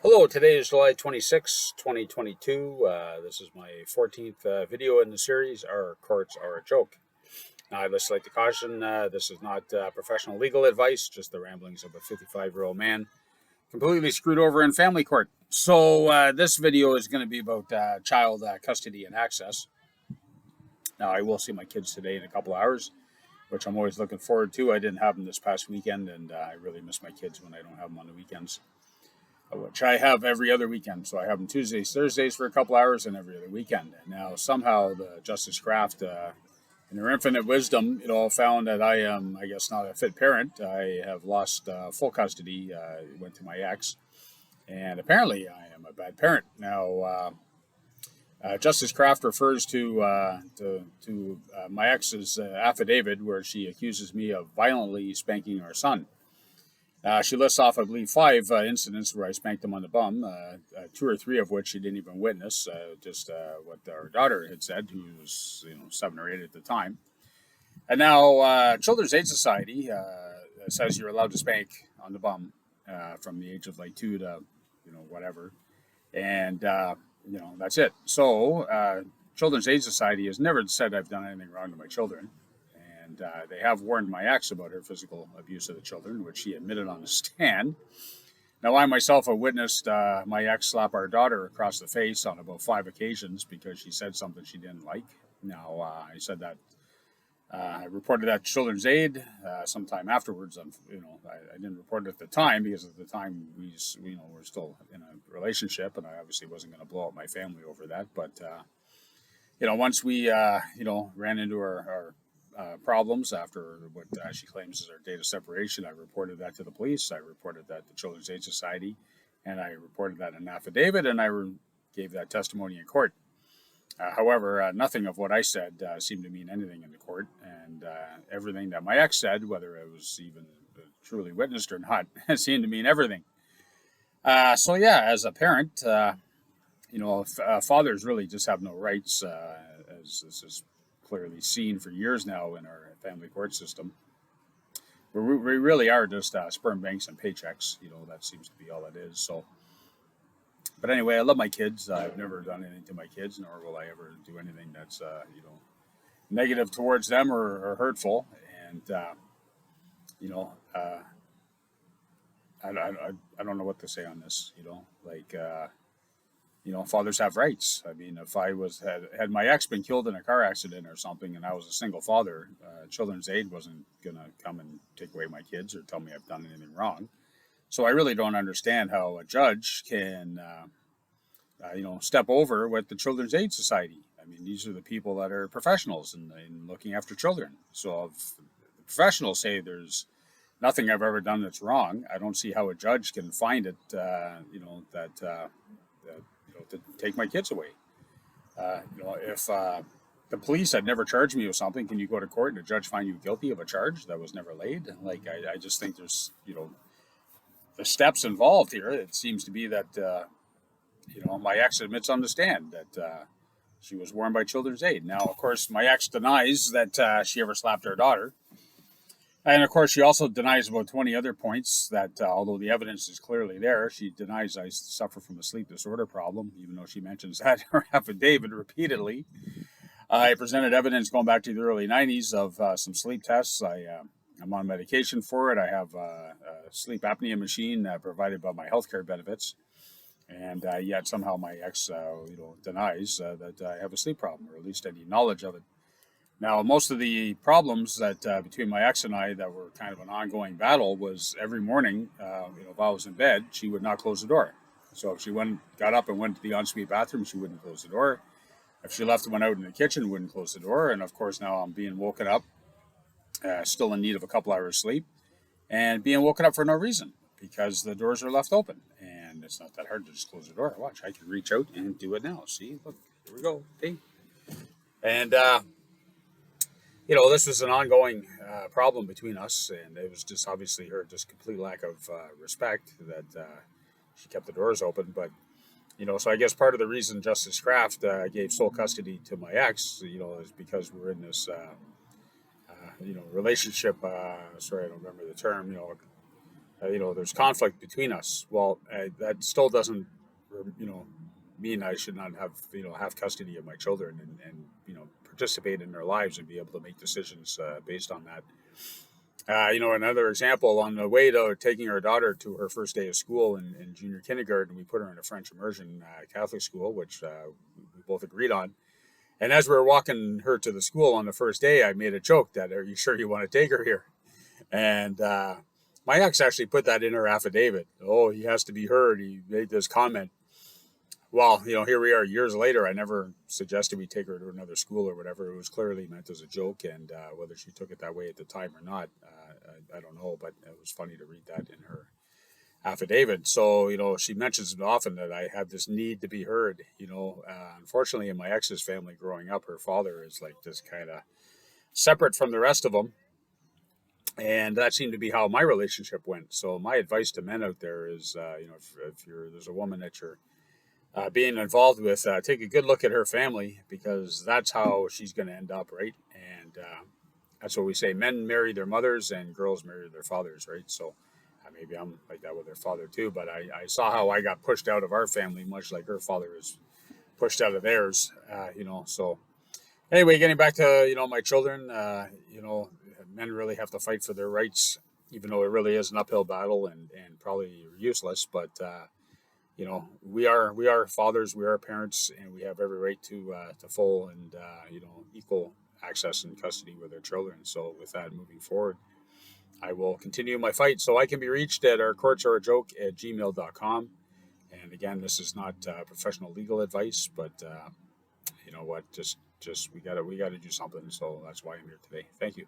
Hello, today is July 26, 2022. This is my 14th video in the series, Our Courts Are a Joke. Now, I'd just like to caution this is not professional legal advice, just the ramblings of a 55-year-old man completely screwed over in family court. So, this video is going to be about child custody and access. Now, I will see my kids today in a couple hours, which I'm always looking forward to. I didn't have them this past weekend, and I really miss my kids when I don't have them on the weekends, which I have every other weekend. So I have them Tuesdays, Thursdays for a couple hours, and every other weekend. And now somehow the Justice Kraft, in her infinite wisdom, found that I am, I guess, not a fit parent. I have lost full custody. It went to my ex, and apparently I am a bad parent. Now, Justice Kraft refers to my ex's affidavit where she accuses me of violently spanking our son. She lists off, I believe, 5 incidents where I spanked him on the bum, 2 or 3 of which she didn't even witness, just what our daughter had said, who was 7 or 8 at the time. And now Children's Aid Society says you're allowed to spank on the bum from the age of like 2 to whatever, and that's it. So Children's Aid Society has never said I've done anything wrong to my children. And they have warned my ex about her physical abuse of the children, which she admitted on the stand. Now, I myself have witnessed my ex slap our daughter across the face on about 5 occasions because she said something she didn't like. Now, I said that I reported that to Children's Aid sometime afterwards. I didn't report it at the time because at the time we're still in a relationship, and I obviously wasn't going to blow up my family over that. But once we ran into our problems after what she claims is our date of separation, I reported that to the police. I reported that to Children's Aid Society, and I reported that in an affidavit, and I gave that testimony in court. However, nothing of what I said seemed to mean anything in the court, and everything that my ex said, whether it was even truly witnessed or not, seemed to mean everything. So yeah, as a parent, fathers really just have no rights, as this is clearly seen for years now in our family court system. We really are just sperm banks and paychecks. That seems to be all it is. So, but anyway, I love my kids. I've never done anything to my kids, nor will I ever do anything that's negative towards them or hurtful. And I don't know what to say on this. Fathers have rights. I mean, if I had my ex been killed in a car accident or something, and I was a single father, Children's Aid wasn't gonna come and take away my kids or tell me I've done anything wrong. So I really don't understand how a judge can, step over with the Children's Aid Society. I mean, these are the people that are professionals in looking after children. So if the professionals say there's nothing I've ever done that's wrong, I don't see how a judge can find it, to take my kids away. If the police had never charged me with something, can you go to court and a judge find you guilty of a charge that was never laid? I just think there's, the steps involved here. It seems to be that, my ex admits on the stand that she was warned by Children's Aid. Now, of course, my ex denies that she ever slapped her daughter. And of course, she also denies about 20 other points that, although the evidence is clearly there, she denies I suffer from a sleep disorder problem, even though she mentions that in her affidavit repeatedly. I presented evidence going back to the early 90s of some sleep tests. I'm on medication for it. I have a sleep apnea machine provided by my healthcare benefits. And yet somehow my ex, denies that I have a sleep problem, or at least any knowledge of it. Now, most of the problems that between my ex and I that were kind of an ongoing battle was every morning, if I was in bed, she would not close the door. So if she got up and went to the ensuite bathroom, she wouldn't close the door. If she left and went out in the kitchen, wouldn't close the door. And of course, now I'm being woken up, still in need of a couple hours sleep, and being woken up for no reason because the doors are left open. And it's not that hard to just close the door. Watch, I can reach out and do it now. See, look, here we go. Okay. And, this was an ongoing problem between us, and it was just obviously her just complete lack of respect that she kept the doors open. But, so I guess part of the reason Justice Kraft gave sole custody to my ex, is because we're in this, relationship. Sorry, I don't remember the term, there's conflict between us. Well, that still doesn't, you know, mean I should not have custody of my children and participate in their lives and be able to make decisions based on that. Another example, on the way to taking our daughter to her first day of school in junior kindergarten, we put her in a French immersion Catholic school, which we both agreed on. And as we were walking her to the school on the first day, I made a joke that, "Are you sure you want to take her here?" And my ex actually put that in her affidavit. Oh, he has to be heard. He made this comment. Well, here we are years later. I never suggested we take her to another school or whatever. It was clearly meant as a joke, and whether she took it that way at the time or not, I don't know. But it was funny to read that in her affidavit. So, she mentions often that I have this need to be heard. Unfortunately, in my ex's family growing up, her father is like this kind of separate from the rest of them. And that seemed to be how my relationship went. So my advice to men out there is, if there's a woman that you're being involved with, take a good look at her family, because that's how she's going to end up, right? And that's what we say: men marry their mothers and girls marry their fathers, right? So maybe I'm like that with her father too, but I saw how I got pushed out of our family, much like her father was pushed out of theirs. So anyway, getting back to my children, men really have to fight for their rights, even though it really is an uphill battle and probably useless. But we are fathers, we are parents, and we have every right to full and equal access and custody with our children. So with that, moving forward, I will continue my fight. So I can be reached at ourcourtsareajoke@gmail.com. And again, this is not professional legal advice, but you know what? Just we gotta do something. So that's why I'm here today. Thank you.